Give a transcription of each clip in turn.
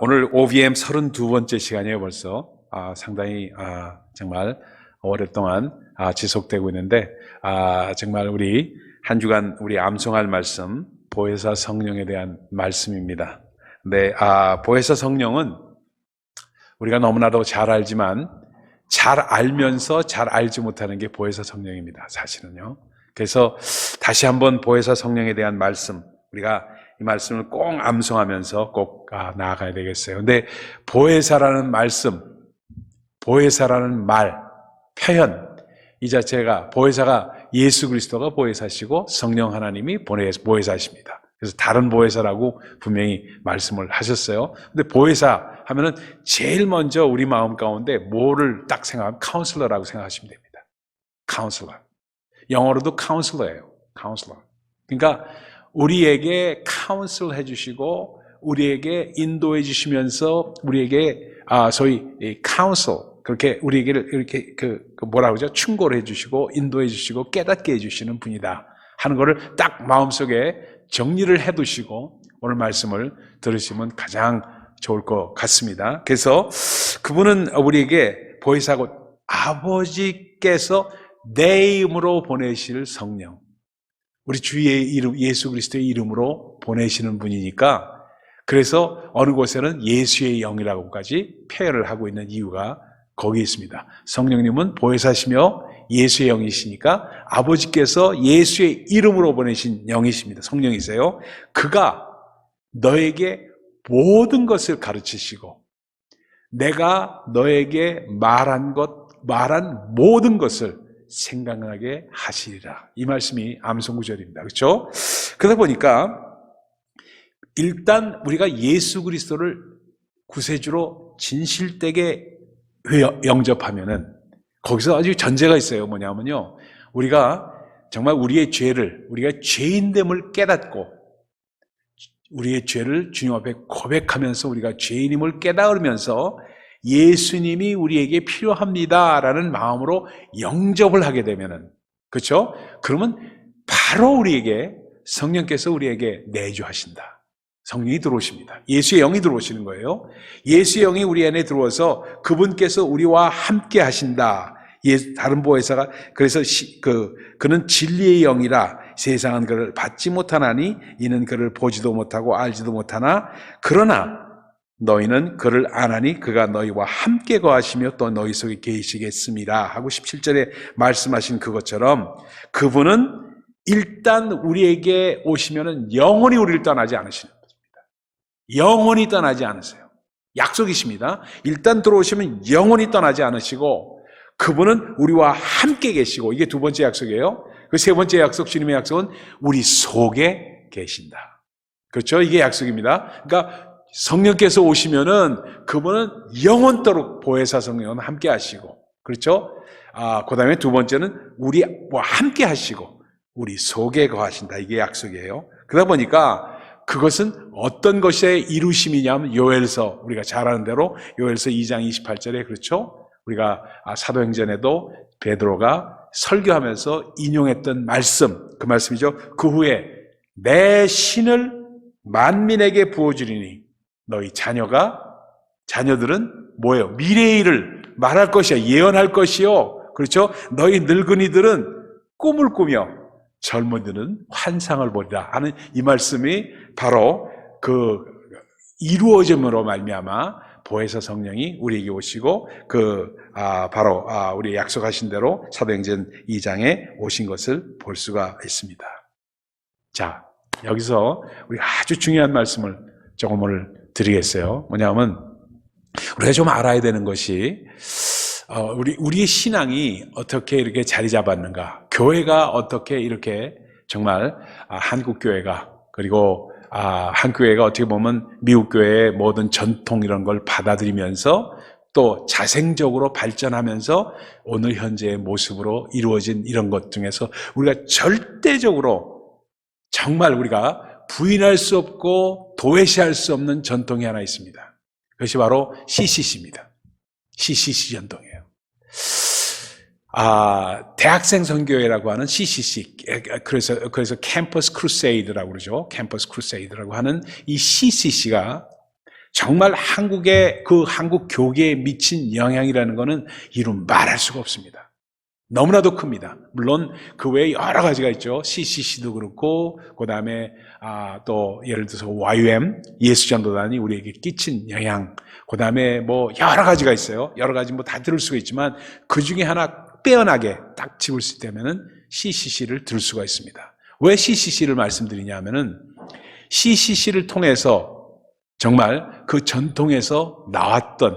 오늘 OVM 32번째 시간이에요, 벌써. 상당히, 정말 오랫동안 지속되고 있는데, 정말 우리 한 주간 우리 암송할 말씀, 보혜사 성령에 대한 말씀입니다. 근데, 보혜사 성령은 우리가 너무나도 잘 알지만, 잘 알면서 잘 알지 못하는 게 보혜사 성령입니다, 사실은요. 그래서 다시 한번 보혜사 성령에 대한 말씀, 우리가 이 말씀을 꼭 암송하면서 꼭 나아가야 되겠어요. 근데 보혜사라는 말씀, 보혜사라는 말, 표현, 이 자체가 보혜사가 예수 그리스도가 보혜사시고 성령 하나님이 보혜사십니다. 그래서 다른 보혜사라고 분명히 말씀을 하셨어요. 근데 보혜사 하면은 제일 먼저 우리 마음 가운데 뭐를 딱 생각하면 카운슬러라고 생각하시면 됩니다. 카운슬러. 영어로도 카운슬러예요. 카운슬러. 그러니까 우리에게 카운슬 해주시고 우리에게 인도해 주시면서 우리에게 소위 카운슬 그렇게 우리에게 이렇게 뭐라 그러죠? 충고를 해주시고 인도해 주시고 깨닫게 해주시는 분이다 하는 거를 딱 마음속에 정리를 해두시고 오늘 말씀을 들으시면 가장 좋을 것 같습니다. 그래서 그분은 우리에게 보혜사고 아버지께서 내 이름으로 보내실 성령, 우리 주의 이름 예수 그리스도의 이름으로 보내시는 분이니까 그래서 어느 곳에는 예수의 영이라고까지 표현을 하고 있는 이유가 거기 있습니다. 성령님은 보혜사시며 예수의 영이시니까 아버지께서 예수의 이름으로 보내신 영이십니다. 성령이세요. 그가 너에게 모든 것을 가르치시고 내가 너에게 말한 모든 것을 생각나게 하시리라. 이 말씀이 암송구절입니다. 그렇죠? 그러다 보니까 일단 우리가 예수 그리스도를 구세주로 진실되게 영접하면은 거기서 아주 전제가 있어요. 뭐냐면요. 우리가 정말 우리의 죄를, 우리가 죄인됨을 깨닫고 우리의 죄를 주님 앞에 고백하면서 우리가 죄인임을 깨달으면서 예수님이 우리에게 필요합니다라는 마음으로 영접을 하게 되면은, 그렇죠? 그러면 바로 우리에게 성령께서 우리에게 내주하신다. 성령이 들어오십니다. 예수의 영이 들어오시는 거예요. 예수의 영이 우리 안에 들어와서 그분께서 우리와 함께 하신다. 다른 보혜사가 그래서 그는 진리의 영이라 세상은 그를 받지 못하나니 이는 그를 보지도 못하고 알지도 못하나 그러나 너희는 그를 아나니 그가 너희와 함께 거하시며 또 너희 속에 계시겠습니다 하고 17절에 말씀하신 그것처럼 그분은 일단 우리에게 오시면은 영원히 우리를 떠나지 않으시는 것입니다. 영원히 떠나지 않으세요. 약속이십니다. 일단 들어오시면 영원히 떠나지 않으시고 그분은 우리와 함께 계시고 이게 두 번째 약속이에요. 그 세 번째 약속, 주님의 약속은 우리 속에 계신다. 그렇죠? 이게 약속입니다. 그러니까 성령께서 오시면은 그분은 영원토록 보혜사 성령은 함께 하시고, 그렇죠? 그 다음에 두 번째는 우리와 함께 하시고, 우리 속에 거하신다. 이게 약속이에요. 그러다 보니까 그것은 어떤 것의 이루심이냐면 요엘서, 우리가 잘 아는 대로 요엘서 2장 28절에 그렇죠? 우리가 사도행전에도 베드로가 설교하면서 인용했던 말씀, 그 말씀이죠. 그 후에 내 신을 만민에게 부어주리니 너희 자녀들은 뭐예요? 미래의 일을 말할 것이야. 예언할 것이요. 그렇죠? 너희 늙은이들은 꿈을 꾸며 젊은이들은 환상을 보리라 하는 이 말씀이 바로 그 이루어짐으로 말미암아 보혜사 성령이 우리에게 오시고 바로 우리 약속하신 대로 사도행전 2장에 오신 것을 볼 수가 있습니다. 자, 여기서 우리 아주 중요한 말씀을 조금 오늘 드리겠어요. 뭐냐면 우리가 좀 알아야 되는 것이 우리의 신앙이 어떻게 이렇게 자리 잡았는가, 교회가 어떻게 이렇게 정말 한국 교회가 그리고 한국 교회가 어떻게 보면 미국 교회의 모든 전통 이런 걸 받아들이면서 또 자생적으로 발전하면서 오늘 현재의 모습으로 이루어진 이런 것 중에서 우리가 절대적으로 정말 우리가 부인할 수 없고 도외시할 수 없는 전통이 하나 있습니다. 그것이 바로 CCC입니다. CCC 전통이에요. 대학생 선교회라고 하는 CCC, 그래서 캠퍼스 크루세이드라고 그러죠. 캠퍼스 크루세이드라고 하는 이 CCC가 정말 한국의 그 한국 교계에 미친 영향이라는 것은 이루 말할 수가 없습니다. 너무나도 큽니다. 물론 그 외에 여러 가지가 있죠. CCC도 그렇고, 그 다음에 또 예를 들어서 YUM 예수전도단이 우리에게 끼친 영향, 그 다음에 뭐 여러 가지가 있어요. 여러 가지 뭐 다 들을 수가 있지만 그 중에 하나 빼어나게 딱 집을 수 있다면은 CCC를 들을 수가 있습니다. 왜 CCC를 말씀드리냐면은 CCC를 통해서 정말 그 전통에서 나왔던,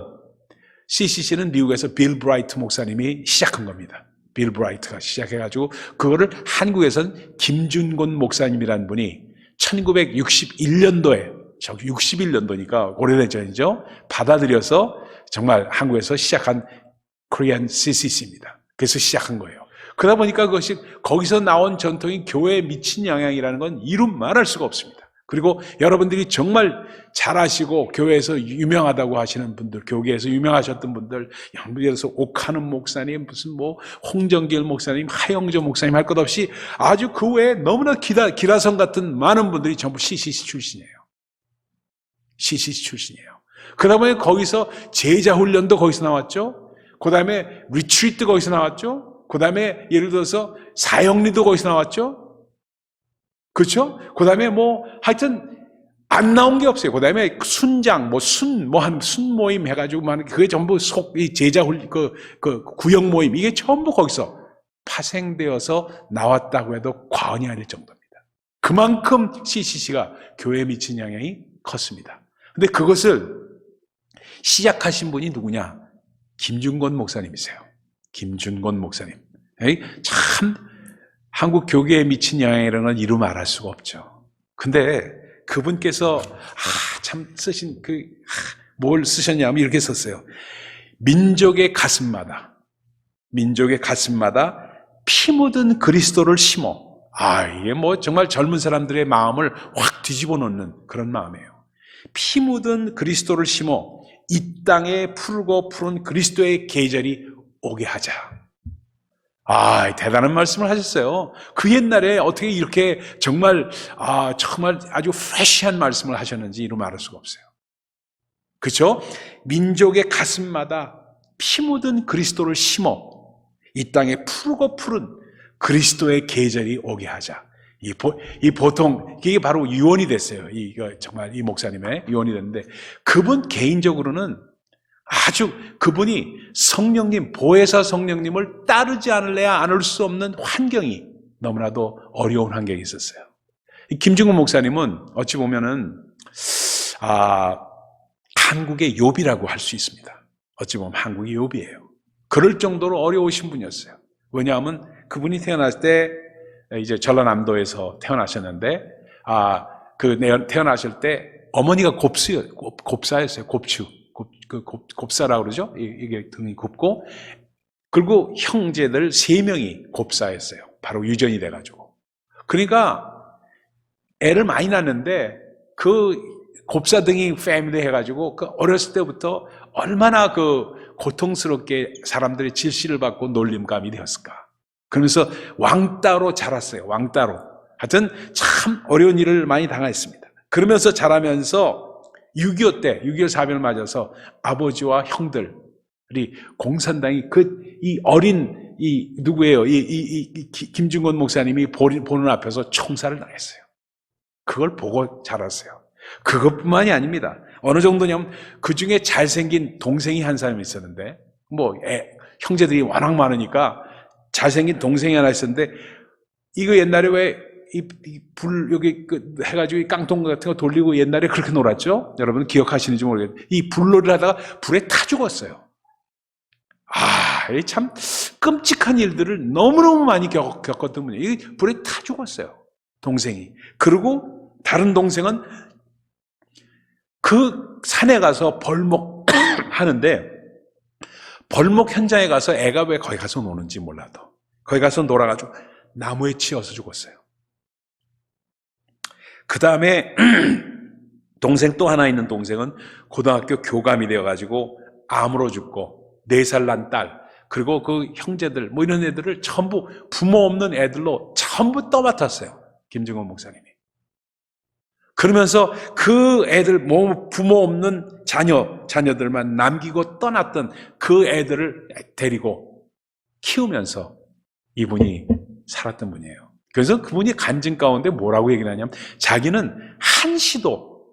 CCC는 미국에서 빌 브라이트 목사님이 시작한 겁니다. 빌 브라이트가 시작해가지고 그거를 한국에선 김준곤 목사님이라는 분이 1961년도에 61년도니까 오래전이죠. 받아들여서 정말 한국에서 시작한 코리안 CCC입니다. 그래서 시작한 거예요. 그러다 보니까 그것이 거기서 나온 전통이 교회에 미친 영향이라는 건 이루 말할 수가 없습니다. 그리고 여러분들이 정말 잘 아시고 교회에서 유명하다고 하시는 분들, 교계에서 유명하셨던 분들, 예를 들어서 옥하는 목사님, 무슨 뭐 홍정길 목사님, 하영조 목사님 할 것 없이 아주 그 외에 너무나 기라성 같은 많은 분들이 전부 CCC 출신이에요. CCC 출신이에요. 그러다 보니 거기서 제자 훈련도 거기서 나왔죠. 그 다음에 리트리트 거기서 나왔죠. 그 다음에 예를 들어서 사형리도 거기서 나왔죠. 그렇죠? 그 다음에 뭐 하여튼 안 나온 게 없어요. 그 다음에 순장, 한 순모임 해가지고 그게 전부 이 제자 그 구역 모임, 이게 전부 거기서 파생되어서 나왔다고 해도 과언이 아닐 정도입니다. 그만큼 CCC가 교회에 미친 영향이 컸습니다. 근데 그것을 시작하신 분이 누구냐? 김준곤 목사님이세요. 김준곤 목사님. 참 한국 교계에 미친 영향이라는 건 이루 말할 수가 없죠. 근데 그분께서 참 쓰신 뭘 쓰셨냐면 이렇게 썼어요. 민족의 가슴마다 피 묻은 그리스도를 심어. 이게 뭐 정말 젊은 사람들의 마음을 확 뒤집어 놓는 그런 마음이에요. 피 묻은 그리스도를 심어 이 땅에 푸르고 푸른 그리스도의 계절이 오게 하자. 대단한 말씀을 하셨어요. 그 옛날에 어떻게 이렇게 정말 아주 프레시한 말씀을 하셨는지 이루 말할 수가 없어요. 그렇죠? 민족의 가슴마다 피 묻은 그리스도를 심어 이 땅에 푸르고 푸른 그리스도의 계절이 오게 하자. 이 보통 이게 바로 유언이 됐어요. 이거 정말 이 목사님의 유언이 됐는데 그분 개인적으로는 아주 그분이 성령님, 보혜사 성령님을 따르지 않을래야 안을 수 없는 환경이 너무나도 어려운 환경이 있었어요. 김준곤 목사님은 어찌 보면은 한국의 욥이라고 할 수 있습니다. 어찌 보면 한국의 욥이에요. 그럴 정도로 어려우신 분이었어요. 왜냐하면 그분이 태어났을 때 이제 전라남도에서 태어나셨는데 태어나실 때 어머니가 곱사였어요. 곱사라고 그러죠. 이게 등이 곱고, 그리고 형제들 3명이 곱사였어요. 바로 유전이 돼가지고. 그러니까 애를 많이 낳는데 그 곱사 등이 패밀리 해가지고 그 어렸을 때부터 얼마나 그 고통스럽게 사람들의 질시를 받고 놀림감이 되었을까. 그러면서 왕따로 자랐어요. 왕따로. 하여튼 참 어려운 일을 많이 당했습니다. 그러면서 자라면서 6.25 때, 6.25 사변을 맞아서 아버지와 형들이 공산당이 누구예요? 김준곤 목사님이 보는 앞에서 총살을 당했어요. 그걸 보고 자랐어요. 그것뿐만이 아닙니다. 어느 정도냐면 그 중에 잘생긴 동생이 한 사람이 있었는데, 형제들이 워낙 많으니까 잘생긴 동생이 하나 있었는데, 이거 옛날에 왜 여기 해가지고 깡통 같은 거 돌리고 옛날에 그렇게 놀았죠? 여러분 기억하시는지 모르겠는데, 이 불놀이를 하다가 불에 타 죽었어요. 참 끔찍한 일들을 너무너무 많이 겪었던 분이에요. 이 불에 타 죽었어요. 동생이. 그리고 다른 동생은 그 산에 가서 벌목 하는데, 벌목 현장에 가서 애가 왜 거기 가서 노는지 몰라도 거기 가서 놀아가지고 나무에 치여서 죽었어요. 그 다음에 동생 또 하나 있는 동생은 고등학교 교감이 되어가지고 암으로 죽고, 4살 난 딸, 그리고 그 형제들 이런 애들을 전부 부모 없는 애들로 전부 떠맡았어요. 김준곤 목사님이. 그러면서 그 애들, 부모 없는 자녀들만 남기고 떠났던 그 애들을 데리고 키우면서 이분이 살았던 분이에요. 그래서 그분이 간증 가운데 뭐라고 얘기를 하냐면, 자기는 한시도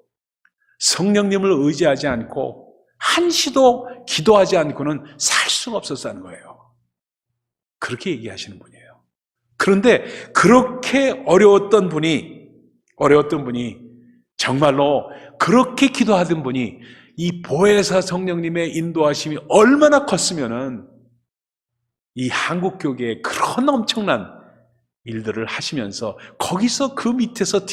성령님을 의지하지 않고 한시도 기도하지 않고는 살 수가 없었다는 거예요. 그렇게 얘기하시는 분이에요. 그런데 그렇게 어려웠던 분이 정말로 그렇게 기도하던 분이 이 보혜사 성령님의 인도하심이 얼마나 컸으면은 이 한국 교계에 그런 엄청난 일들을 하시면서 거기서 그 밑에서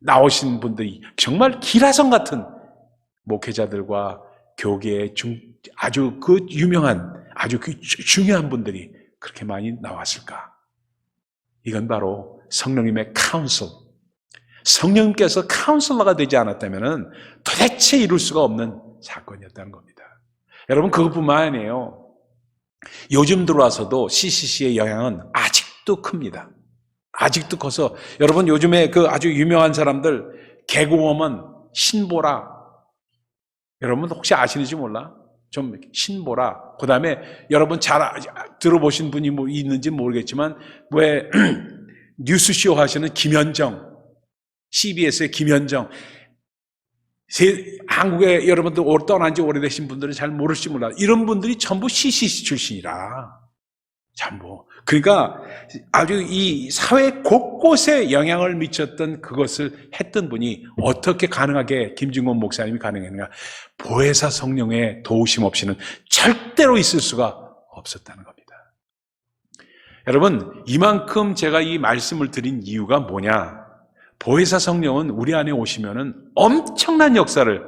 나오신 분들이 정말 기라성 같은 목회자들과 교계의 아주 유명한 아주 중요한 분들이 그렇게 많이 나왔을까? 이건 바로 성령님의 카운슬. 성령님께서 카운슬러가 되지 않았다면 도대체 이룰 수가 없는 사건이었다는 겁니다. 여러분, 그것뿐만 아니에요. 요즘 들어와서도 CCC의 영향은 아직도 큽니다. 아직도 커서, 여러분 요즘에 그 아주 유명한 사람들, 개그우먼 신보라, 여러분 혹시 아시는지 몰라? 좀 신보라. 그 다음에 여러분 잘 들어보신 분이 뭐 있는지 모르겠지만, 왜 뉴스쇼 하시는 김현정, CBS의 김현정. 한국에 여러분들 떠난 지 오래되신 분들은 잘 모를지 몰라. 이런 분들이 전부 CCC 출신이라. 전부. 그러니까 아주 이 사회 곳곳에 영향을 미쳤던 그것을 했던 분이 어떻게 가능하게 김증원 목사님이 가능했는가? 보혜사 성령의 도우심 없이는 절대로 있을 수가 없었다는 겁니다. 여러분, 이만큼 제가 이 말씀을 드린 이유가 뭐냐? 보혜사 성령은 우리 안에 오시면은 엄청난 역사를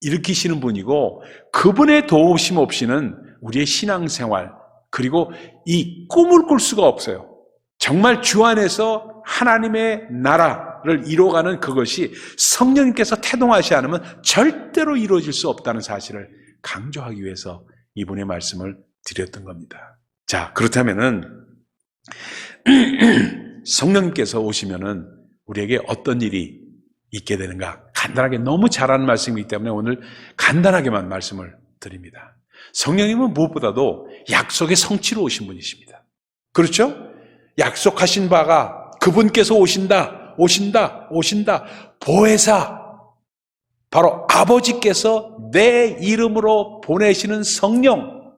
일으키시는 분이고, 그분의 도우심 없이는 우리의 신앙생활, 그리고 이 꿈을 꿀 수가 없어요. 정말 주 안에서 하나님의 나라를 이뤄가는 그것이 성령님께서 태동하지 않으면 절대로 이루어질 수 없다는 사실을 강조하기 위해서 이분의 말씀을 드렸던 겁니다. 자, 그렇다면은 성령님께서 오시면은 우리에게 어떤 일이 있게 되는가? 간단하게, 너무 잘하는 말씀이기 때문에 오늘 간단하게만 말씀을 드립니다. 성령님은 무엇보다도 약속의 성취로 오신 분이십니다. 그렇죠? 약속하신 바가 그분께서 오신다. 보혜사, 바로 아버지께서 내 이름으로 보내시는 성령,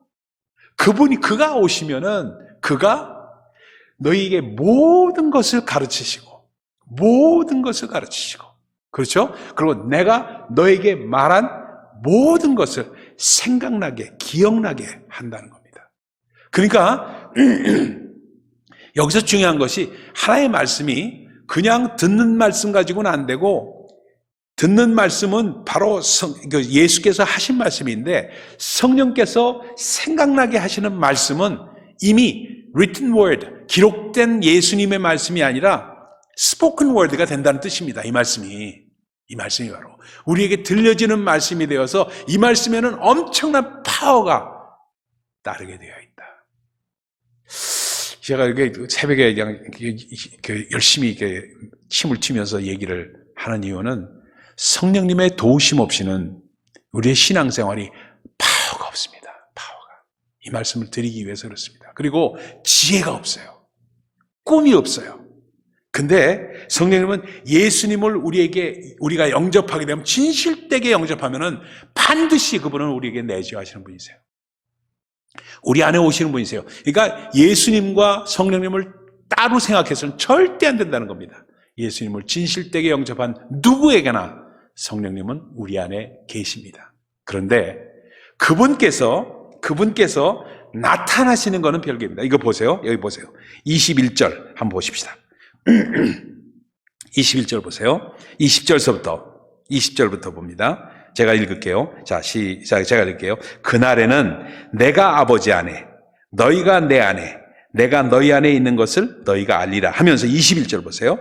그가 오시면은 그가 너희에게 모든 것을 가르치시고, 그렇죠? 그리고 내가 너에게 말한 모든 것을 생각나게, 기억나게 한다는 겁니다. 그러니까 여기서 중요한 것이, 하나의 말씀이 그냥 듣는 말씀 가지고는 안 되고, 듣는 말씀은 바로 예수께서 하신 말씀인데, 성령께서 생각나게 하시는 말씀은 이미 written word, 기록된 예수님의 말씀이 아니라 spoken word가 된다는 뜻입니다. 이 말씀이 바로 우리에게 들려지는 말씀이 되어서 이 말씀에는 엄청난 파워가 따르게 되어 있다. 제가 이렇게 새벽에 그냥 열심히 이렇게 침을 튀면서 얘기를 하는 이유는, 성령님의 도우심 없이는 우리의 신앙생활이 파워가 없습니다. 이 말씀을 드리기 위해서 그렇습니다. 그리고 지혜가 없어요. 꿈이 없어요. 근데 성령님은 예수님을 우리가 영접하게 되면, 진실되게 영접하면은 반드시 그분은 우리에게 내주하시는 분이세요. 우리 안에 오시는 분이세요. 그러니까 예수님과 성령님을 따로 생각해서는 절대 안 된다는 겁니다. 예수님을 진실되게 영접한 누구에게나 성령님은 우리 안에 계십니다. 그런데 그분께서 나타나시는 것은 별개입니다. 이거 보세요. 여기 보세요. 21절 한번 보십시다. 21절 보세요. 20절부터 봅니다. 제가 읽을게요. 자, 제가 읽을게요. 그날에는 내가 아버지 안에, 너희가 내 안에, 내가 너희 안에 있는 것을 너희가 알리라 하면서 21절 보세요.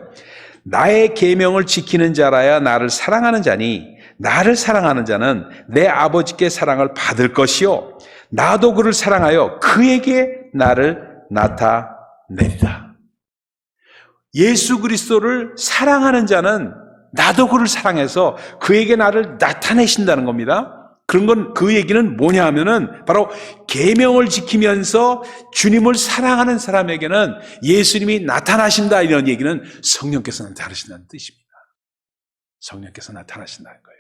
나의 계명을 지키는 자라야 나를 사랑하는 자니, 나를 사랑하는 자는 내 아버지께 사랑을 받을 것이요, 나도 그를 사랑하여 그에게 나를 나타내리라. 예수 그리스도를 사랑하는 자는 나도 그를 사랑해서 그에게 나를 나타내신다는 겁니다. 그런 건 그 얘기는 뭐냐 하면은 바로 계명을 지키면서 주님을 사랑하는 사람에게는 예수님이 나타나신다, 이런 얘기는 성령께서 나타나신다는 뜻입니다. 성령께서 나타나신다는 거예요.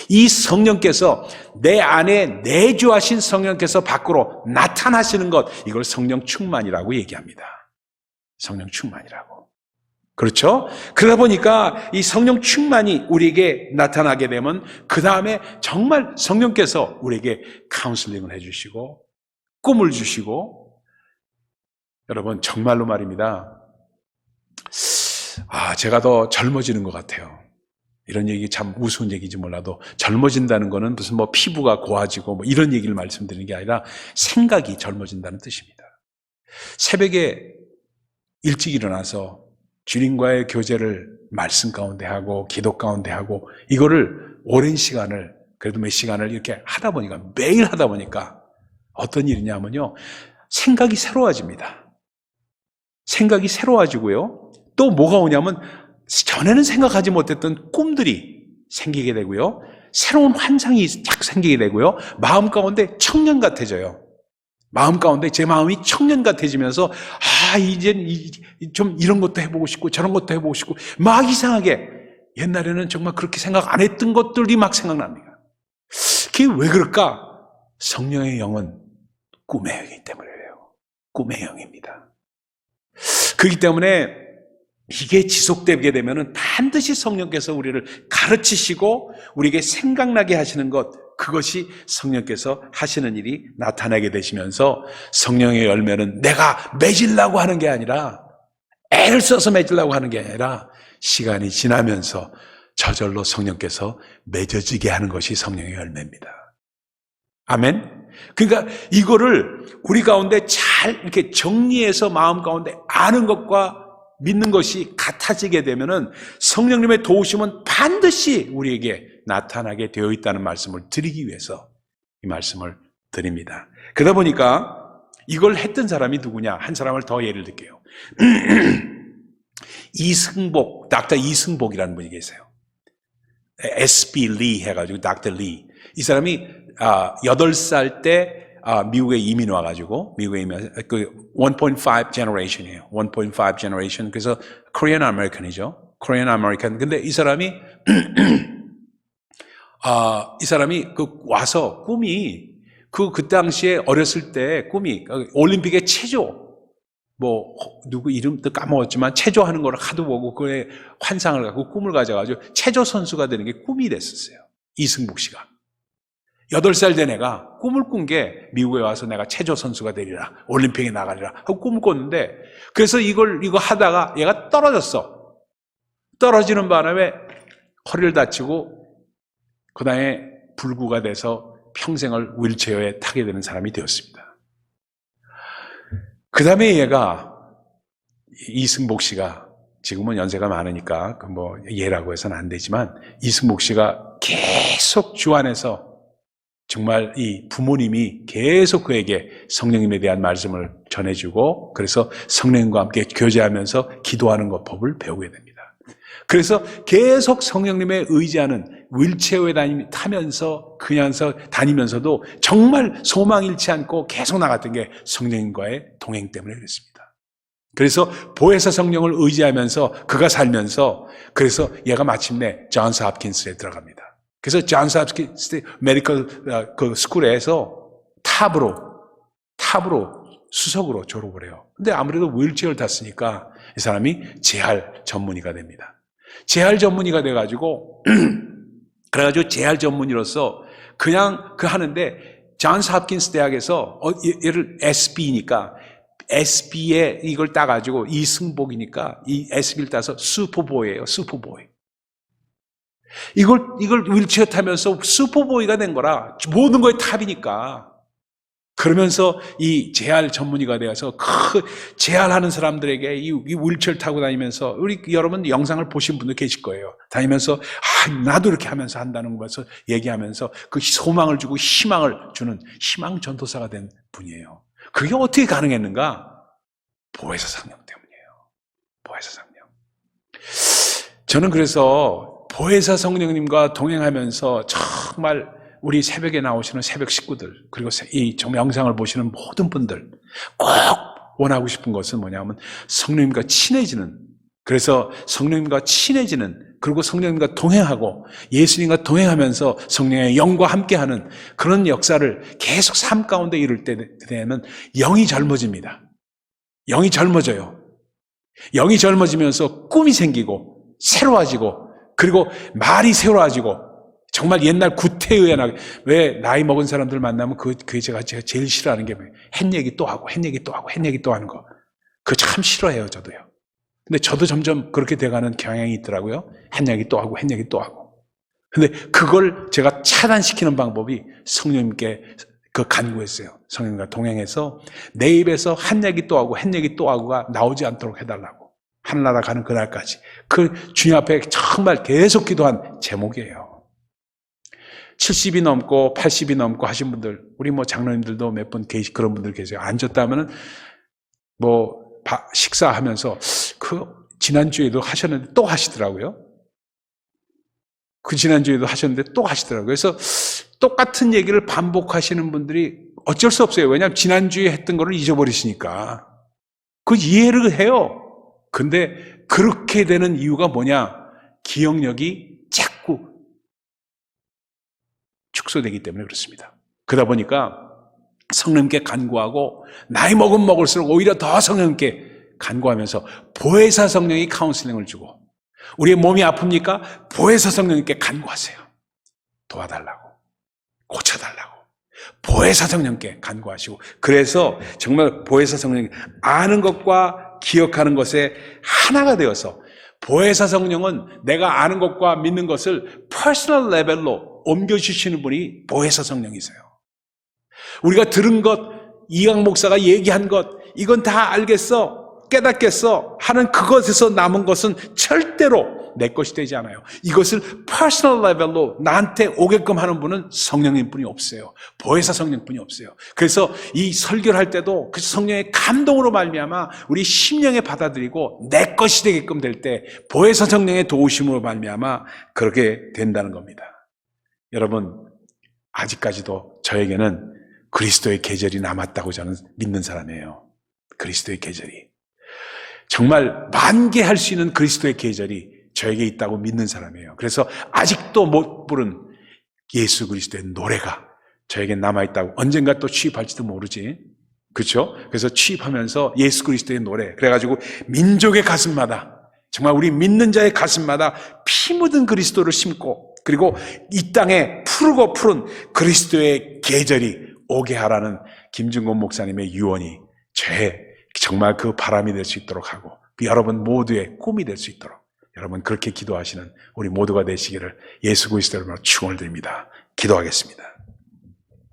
이 성령께서 내 안에 내주하신 성령께서 밖으로 나타나시는 것, 이걸 성령 충만이라고 얘기합니다. 성령 충만이라고. 그렇죠? 그러다 보니까 이 성령 충만이 우리에게 나타나게 되면 그 다음에 정말 성령께서 우리에게 카운슬링을 해주시고 꿈을 주시고, 여러분 정말로 말입니다. 제가 더 젊어지는 것 같아요. 이런 얘기 참 우스운 얘기인지 몰라도 젊어진다는 거는 무슨 피부가 고와지고 이런 얘기를 말씀드리는 게 아니라 생각이 젊어진다는 뜻입니다. 새벽에 일찍 일어나서 주님과의 교제를 말씀 가운데 하고 기도 가운데 하고, 이거를 오랜 시간을, 그래도 몇 시간을 이렇게 하다 보니까, 매일 하다 보니까 어떤 일이냐면요, 생각이 새로워집니다. 생각이 새로워지고요, 또 뭐가 오냐면 전에는 생각하지 못했던 꿈들이 생기게 되고요, 새로운 환상이 자꾸 생기게 되고요, 마음 가운데 청년 같아져요. 마음 가운데 제 마음이 청년 같아지면서 이젠 좀 이런 것도 해보고 싶고 저런 것도 해보고 싶고, 막 이상하게 옛날에는 정말 그렇게 생각 안 했던 것들이 막 생각납니다. 그게 왜 그럴까? 성령의 영은 꿈의 영이기 때문이에요. 꿈의 영입니다. 그렇기 때문에 이게 지속되게 되면은 반드시 성령께서 우리를 가르치시고 우리에게 생각나게 하시는 것, 그것이 성령께서 하시는 일이 나타나게 되시면서, 성령의 열매는 내가 맺으려고 하는 게 아니라, 애를 써서 맺으려고 하는 게 아니라 시간이 지나면서 저절로 성령께서 맺어지게 하는 것이 성령의 열매입니다. 아멘. 그러니까 이거를 우리 가운데 잘 이렇게 정리해서 마음 가운데 아는 것과 믿는 것이 같아지게 되면은 성령님의 도우심은 반드시 우리에게 나타나게 되어 있다는 말씀을 드리기 위해서 이 말씀을 드립니다. 그러다 보니까 이걸 했던 사람이 누구냐? 한 사람을 더 예를 들게요. 이승복, 닥터 이승복이라는 분이 계세요. SB 리 해가지고 닥터 리. 이 사람이 8살 때 미국에 이민 와가지고, 미국에 이민, 1.5 generation이에요. 1.5 generation. 그래서 Korean American이죠. Korean American. 근데 이 사람이, 와서 꿈이, 그 당시에 어렸을 때 꿈이, 올림픽의 체조, 누구 이름도 까먹었지만 체조하는 걸 하도 보고 그의 환상을 갖고 꿈을 가져가지고 체조 선수가 되는 게 꿈이 됐었어요. 이승복 씨가. 8살 된 애가 꿈을 꾼 게 미국에 와서 내가 체조 선수가 되리라, 올림픽에 나가리라 하고 꿈을 꿨는데, 그래서 이거 하다가 얘가 떨어졌어. 떨어지는 바람에 허리를 다치고 그 다음에 불구가 돼서 평생을 휠체어에 타게 되는 사람이 되었습니다. 그 다음에 얘가, 이승복 씨가, 지금은 연세가 많으니까 얘라고 해서는 안 되지만, 이승복 씨가 계속 주 안에서 정말 이 부모님이 계속 그에게 성령님에 대한 말씀을 전해주고, 그래서 성령님과 함께 교제하면서 기도하는 법을 배우게 됩니다. 그래서 계속 성령님에 의지하는, 휠체어에 타면서 다니면서도 정말 소망 잃지 않고 계속 나갔던 게 성령님과의 동행 때문에 그랬습니다. 그래서 보혜사 성령을 의지하면서 그가 살면서, 그래서 얘가 마침내 존스 홉킨스에 들어갑니다. 그래서 존스 홉킨스 메디컬 스쿨에서 탑으로 수석으로 졸업을 해요. 근데 아무래도 휠체어를 탔으니까 이 사람이 재활 전문의가 됩니다. 재활 전문의가 돼가지고 그래가지고 재활 전문의로서 그냥 하는데, 존스 홉킨스 대학에서 얘를 SB니까 SB에 이걸 따가지고, 이승복이니까 이 SB를 따서 슈퍼보이예요. 슈퍼보이. 이걸 휠체어 타면서 슈퍼보이가 된 거라, 모든 거에 탑이니까. 그러면서 이 재활 전문의가 되어서 재활하는 사람들에게 이 휠체어 타고 다니면서, 우리 여러분 영상을 보신 분도 계실 거예요. 다니면서 나도 이렇게 하면서 한다는 것을 얘기하면서 그 소망을 주고 희망을 주는 희망 전도사가 된 분이에요. 그게 어떻게 가능했는가? 보혜사 성령 때문이에요. 보혜사 성령. 저는 그래서 보혜사 성령님과 동행하면서 정말 우리 새벽에 나오시는 새벽 식구들, 그리고 이 영상을 보시는 모든 분들 꼭 원하고 싶은 것은 뭐냐면 성령님과 친해지는, 그래서 성령님과 친해지는, 그리고 성령님과 동행하고 예수님과 동행하면서 성령의 영과 함께하는 그런 역사를 계속 삶 가운데 이룰 때 되면 영이 젊어집니다. 영이 젊어져요. 영이 젊어지면서 꿈이 생기고 새로워지고, 그리고 말이 새로워지고, 정말 옛날 구태의연하게, 왜 나이 먹은 사람들 만나면 그게 제가 제일 싫어하는 게 뭐예요? 옛 얘기 또 하고, 옛 얘기 또 하고, 옛 얘기 또 하는 거. 그거 참 싫어해요, 저도요. 근데 저도 점점 그렇게 돼가는 경향이 있더라고요. 한 얘기 또 하고, 한 얘기 또 하고. 근데 그걸 제가 차단시키는 방법이 성령님께 간구했어요. 성령님과 동행해서 내 입에서 한 얘기 또 하고, 한 얘기 또 하고가 나오지 않도록 해달라고. 하늘나라 가는 그날까지. 그 주님 앞에 정말 계속 기도한 제목이에요. 70이 넘고 80이 넘고 하신 분들, 우리 장로님들도 몇 분 그런 분들 계세요. 앉았다면은 식사하면서 지난주에도 하셨는데 또 하시더라고요. 지난주에도 하셨는데 또 하시더라고요. 그래서 똑같은 얘기를 반복하시는 분들이 어쩔 수 없어요. 왜냐하면 지난주에 했던 거를 잊어버리시니까. 이해를 해요. 근데 그렇게 되는 이유가 뭐냐? 기억력이 자꾸 축소되기 때문에 그렇습니다. 그러다 보니까 성령님께 간구하고, 나이 먹을수록 오히려 더 성령님께 간구하면서 보혜사 성령이 카운슬링을 주고, 우리의 몸이 아픕니까? 보혜사 성령님께 간구하세요. 도와달라고, 고쳐달라고 보혜사 성령님께 간구하시고, 그래서 정말 보혜사 성령이 아는 것과 기억하는 것에 하나가 되어서, 보혜사 성령은 내가 아는 것과 믿는 것을 퍼스널 레벨로 옮겨주시는 분이 보혜사 성령이세요. 우리가 들은 것, 이강 목사가 얘기한 것, 이건 다 알겠어, 깨닫겠어 하는 그것에서 남은 것은 절대로 내 것이 되지 않아요. 이것을 퍼스널 레벨로 나한테 오게끔 하는 분은 성령님 뿐이 없어요. 보혜사 성령 뿐이 없어요. 그래서 이 설교를 할 때도 그 성령의 감동으로 말미암아 우리 심령에 받아들이고 내 것이 되게끔 될 때 보혜사 성령의 도우심으로 말미암아 그렇게 된다는 겁니다. 여러분, 아직까지도 저에게는 그리스도의 계절이 남았다고 저는 믿는 사람이에요. 그리스도의 계절이 정말 만개할 수 있는 그리스도의 계절이 저에게 있다고 믿는 사람이에요. 그래서 아직도 못 부른 예수 그리스도의 노래가 저에게 남아있다고. 언젠가 또 취입할지도 모르지. 그렇죠? 그래서 취입하면서 예수 그리스도의 노래, 그래가지고 민족의 가슴마다, 정말 우리 믿는 자의 가슴마다 피 묻은 그리스도를 심고, 그리고 이 땅에 푸르고 푸른 그리스도의 계절이 오게 하라는 김준곤 목사님의 유언이 정말 그 바람이 될 수 있도록 하고, 여러분 모두의 꿈이 될 수 있도록 여러분 그렇게 기도하시는 우리 모두가 되시기를 예수 그리스도로 축원을 드립니다. 기도하겠습니다.